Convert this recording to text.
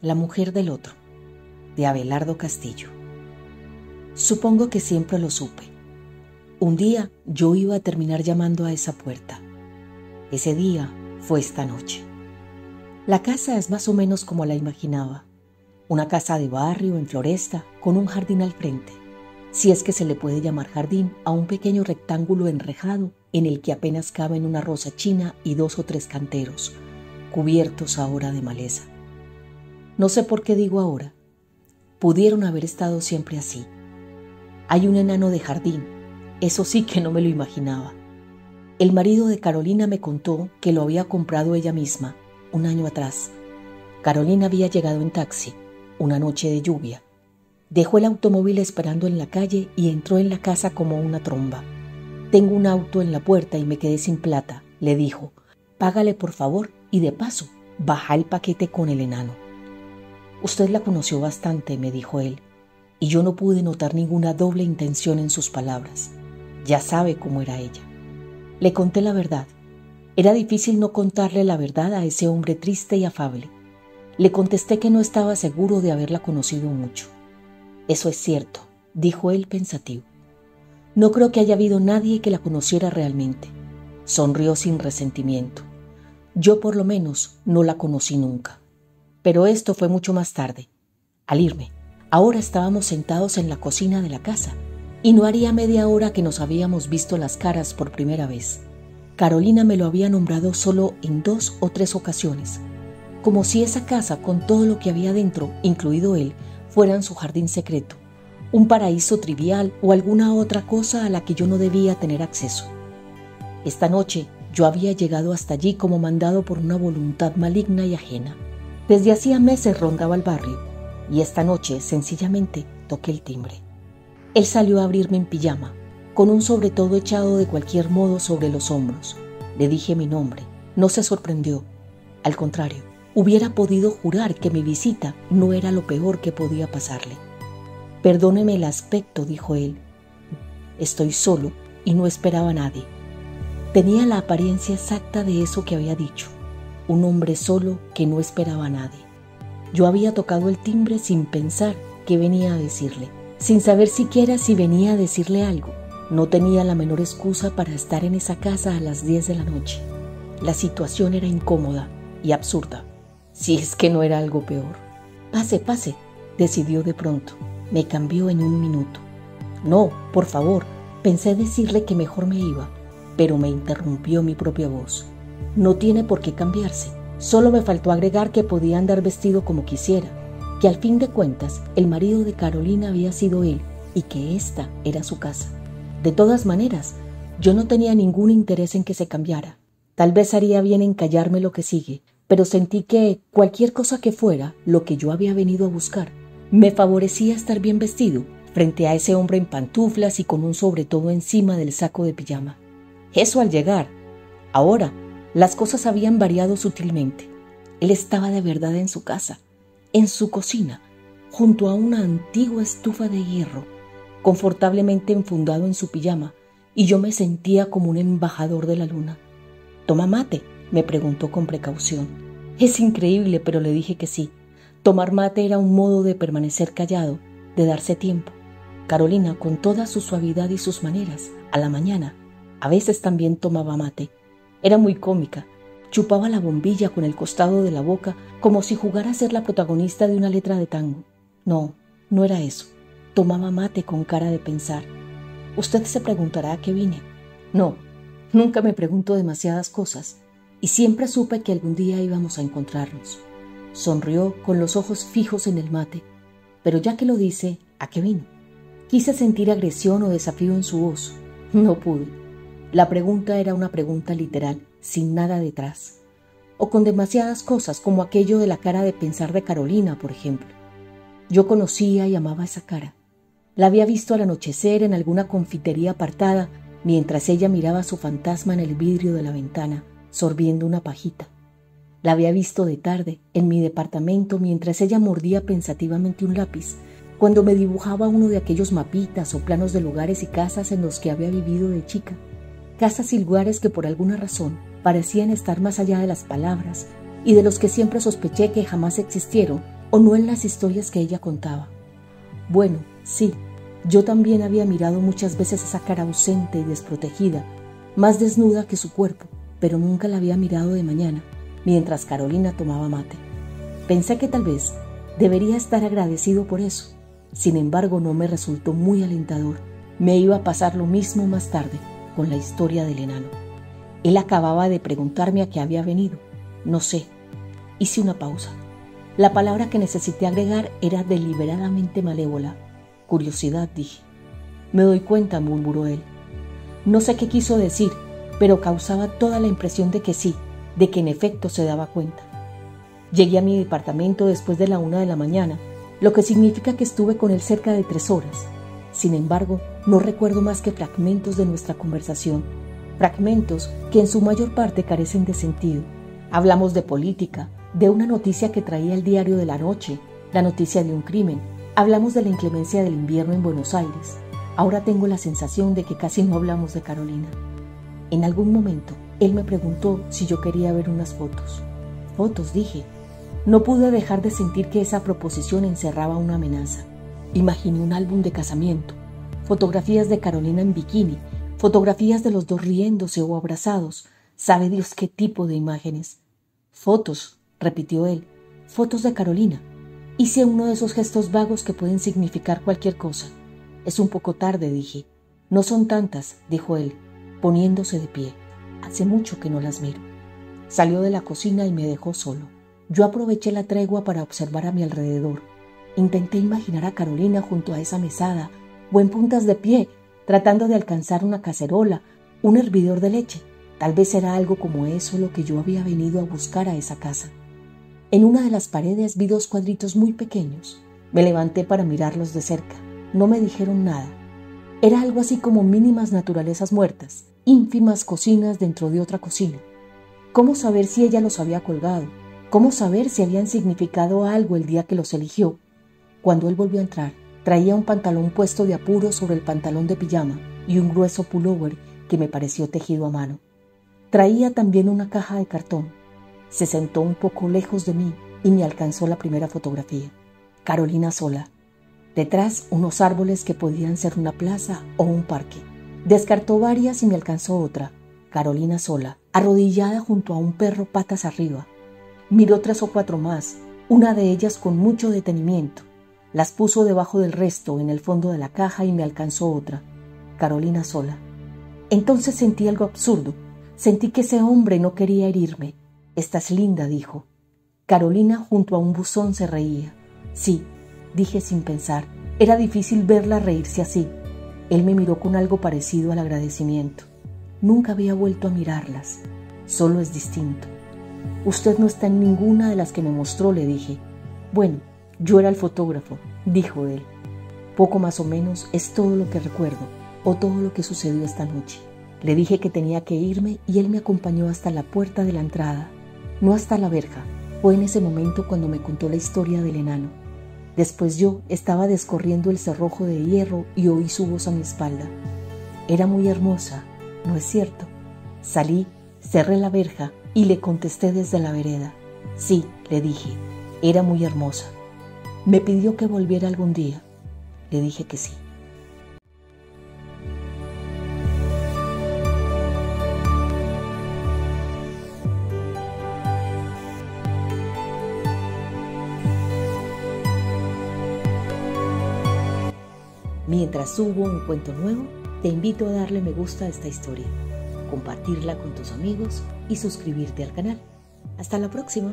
La mujer del otro, de Abelardo Castillo. Supongo que siempre lo supe. Un día yo iba a terminar llamando a esa puerta. Ese día fue esta noche. La casa es más o menos como la imaginaba. Una casa de barrio en Floresta con un jardín al frente, si es que se le puede llamar jardín a un pequeño rectángulo enrejado en el que apenas caben una rosa china y 2 o 3 canteros, cubiertos ahora de maleza. No sé por qué digo ahora. Pudieron haber estado siempre así. Hay un enano de jardín, eso sí que no me lo imaginaba. El marido de Carolina me contó que lo había comprado ella misma, un año atrás. Carolina había llegado en taxi, una noche de lluvia. Dejó el automóvil esperando en la calle y entró en la casa como una tromba. «Tengo un auto en la puerta y me quedé sin plata», le dijo. «Págale por favor y de paso, baja el paquete con el enano». «Usted la conoció bastante», me dijo él, y yo no pude notar ninguna doble intención en sus palabras. Ya sabe cómo era ella. Le conté la verdad. Era difícil no contarle la verdad a ese hombre triste y afable. Le contesté que no estaba seguro de haberla conocido mucho. «Eso es cierto», dijo él pensativo. «No creo que haya habido nadie que la conociera realmente». Sonrió sin resentimiento. «Yo por lo menos no la conocí nunca». Pero esto fue mucho más tarde. Al irme, ahora estábamos sentados en la cocina de la casa y no haría media hora que nos habíamos visto las caras por primera vez. Carolina me lo había nombrado solo en 2 o 3 ocasiones, como si esa casa con todo lo que había dentro, incluido él, fueran su jardín secreto, un paraíso trivial o alguna otra cosa a la que yo no debía tener acceso. Esta noche yo había llegado hasta allí como mandado por una voluntad maligna y ajena. Desde hacía meses rondaba el barrio y esta noche sencillamente toqué el timbre. Él salió a abrirme en pijama, con un sobretodo echado de cualquier modo sobre los hombros. Le dije mi nombre. No se sorprendió. Al contrario, hubiera podido jurar que mi visita no era lo peor que podía pasarle. «Perdóneme el aspecto», dijo él. «Estoy solo y no esperaba a nadie». Tenía la apariencia exacta de eso que había dicho. Un hombre solo que no esperaba a nadie. Yo había tocado el timbre sin pensar qué venía a decirle, sin saber siquiera si venía a decirle algo. No tenía la menor excusa para estar en esa casa a las 10 de la noche. La situación era incómoda y absurda, si es que no era algo peor. «Pase, pase», decidió de pronto. Me cambió en un minuto. «No, por favor», pensé decirle que mejor me iba, pero me interrumpió mi propia voz. «No tiene por qué cambiarse. Solo me faltó agregar que podía andar vestido como quisiera, que al fin de cuentas el marido de Carolina había sido él y que esta era su casa. De todas maneras, yo no tenía ningún interés en que se cambiara. Tal vez haría bien en callarme lo que sigue, pero sentí que cualquier cosa que fuera lo que yo había venido a buscar, me favorecía estar bien vestido frente a ese hombre en pantuflas y con un sobretodo encima del saco de pijama. Eso al llegar. Ahora, las cosas habían variado sutilmente. Él estaba de verdad en su casa, en su cocina, junto a una antigua estufa de hierro, confortablemente enfundado en su pijama, y yo me sentía como un embajador de la luna. «¿Toma mate?», me preguntó con precaución. Es increíble, pero le dije que sí. Tomar mate era un modo de permanecer callado, de darse tiempo. Carolina, con toda su suavidad y sus maneras, a la mañana, a veces también tomaba mate. Era muy cómica. Chupaba la bombilla con el costado de la boca como si jugara a ser la protagonista de una letra de tango. No, no era eso. Tomaba mate con cara de pensar. Usted se preguntará a qué vine. No, nunca me pregunto demasiadas cosas y siempre supe que algún día íbamos a encontrarnos. Sonrió con los ojos fijos en el mate. Pero ya que lo dice, ¿a qué vino? Quise sentir agresión o desafío en su voz. No pude. La pregunta era una pregunta literal, sin nada detrás. O con demasiadas cosas, como aquello de la cara de pensar de Carolina, por ejemplo. Yo conocía y amaba esa cara. La había visto al anochecer en alguna confitería apartada, mientras ella miraba a su fantasma en el vidrio de la ventana, sorbiendo una pajita. La había visto de tarde, en mi departamento, mientras ella mordía pensativamente un lápiz, cuando me dibujaba uno de aquellos mapitas o planos de lugares y casas en los que había vivido de chica. Casas y lugares que por alguna razón parecían estar más allá de las palabras y de los que siempre sospeché que jamás existieron o no en las historias que ella contaba. Bueno, sí, yo también había mirado muchas veces esa cara ausente y desprotegida, más desnuda que su cuerpo, pero nunca la había mirado de mañana, mientras Carolina tomaba mate. Pensé que tal vez debería estar agradecido por eso. Sin embargo, no me resultó muy alentador. Me iba a pasar lo mismo más tarde con la historia del enano. Él acababa de preguntarme a qué había venido. No sé. Hice una pausa. La palabra que necesité agregar era deliberadamente malévola. Curiosidad, dije. Me doy cuenta, murmuró él. No sé qué quiso decir, pero causaba toda la impresión de que sí, de que en efecto se daba cuenta. Llegué a mi departamento después de la 1 de la mañana, lo que significa que estuve con él cerca de 3 horas. Sin embargo, no recuerdo más que fragmentos de nuestra conversación, fragmentos que en su mayor parte carecen de sentido. Hablamos de política, de una noticia que traía el diario de la noche, la noticia de un crimen. Hablamos de la inclemencia del invierno en Buenos Aires. Ahora tengo la sensación de que casi no hablamos de Carolina. En algún momento, él me preguntó si yo quería ver unas fotos. Fotos, dije. No pude dejar de sentir que esa proposición encerraba una amenaza. Imaginé un álbum de casamiento, fotografías de Carolina en bikini, fotografías de los dos riéndose o abrazados, sabe Dios qué tipo de imágenes. Fotos, repitió él, fotos de Carolina. Hice uno de esos gestos vagos que pueden significar cualquier cosa. Es un poco tarde, dije. No son tantas, dijo él, poniéndose de pie. Hace mucho que no las miro. Salió de la cocina y me dejó solo. Yo aproveché la tregua para observar a mi alrededor. Intenté imaginar a Carolina junto a esa mesada, o en puntas de pie, tratando de alcanzar una cacerola, un hervidor de leche. Tal vez era algo como eso lo que yo había venido a buscar a esa casa. En una de las paredes vi 2 cuadritos muy pequeños. Me levanté para mirarlos de cerca. No me dijeron nada. Era algo así como mínimas naturalezas muertas, ínfimas cocinas dentro de otra cocina. ¿Cómo saber si ella los había colgado? ¿Cómo saber si habían significado algo el día que los eligió? Cuando él volvió a entrar, traía un pantalón puesto de apuro sobre el pantalón de pijama y un grueso pullover que me pareció tejido a mano. Traía también una caja de cartón. Se sentó un poco lejos de mí y me alcanzó la primera fotografía. Carolina sola. Detrás, unos árboles que podían ser una plaza o un parque. Descartó varias y me alcanzó otra. Carolina sola, arrodillada junto a un perro patas arriba. Miró 3 o 4 más, una de ellas con mucho detenimiento. Las puso debajo del resto en el fondo de la caja y me alcanzó otra. Carolina sola. Entonces sentí algo absurdo. Sentí que ese hombre no quería herirme. «Estás linda», dijo. Carolina junto a un buzón se reía. Sí, dije sin pensar. Era difícil verla reírse así. Él me miró con algo parecido al agradecimiento. Nunca había vuelto a mirarlas. Solo es distinto. Usted no está en ninguna de las que me mostró, le dije. Bueno, yo era el fotógrafo, dijo él. Poco más o menos es todo lo que recuerdo, o todo lo que sucedió esta noche. Le dije que tenía que irme y él me acompañó hasta la puerta de la entrada, no hasta la verja. Fue en ese momento cuando me contó la historia del enano. Después yo estaba descorriendo el cerrojo de hierro y oí su voz a mi espalda. Era muy hermosa, ¿no es cierto? Salí, cerré la verja y le contesté desde la vereda. Sí, le dije, era muy hermosa. Me pidió que volviera algún día. Le dije que sí. Mientras subo un cuento nuevo, te invito a darle me gusta a esta historia, compartirla con tus amigos y suscribirte al canal. Hasta la próxima.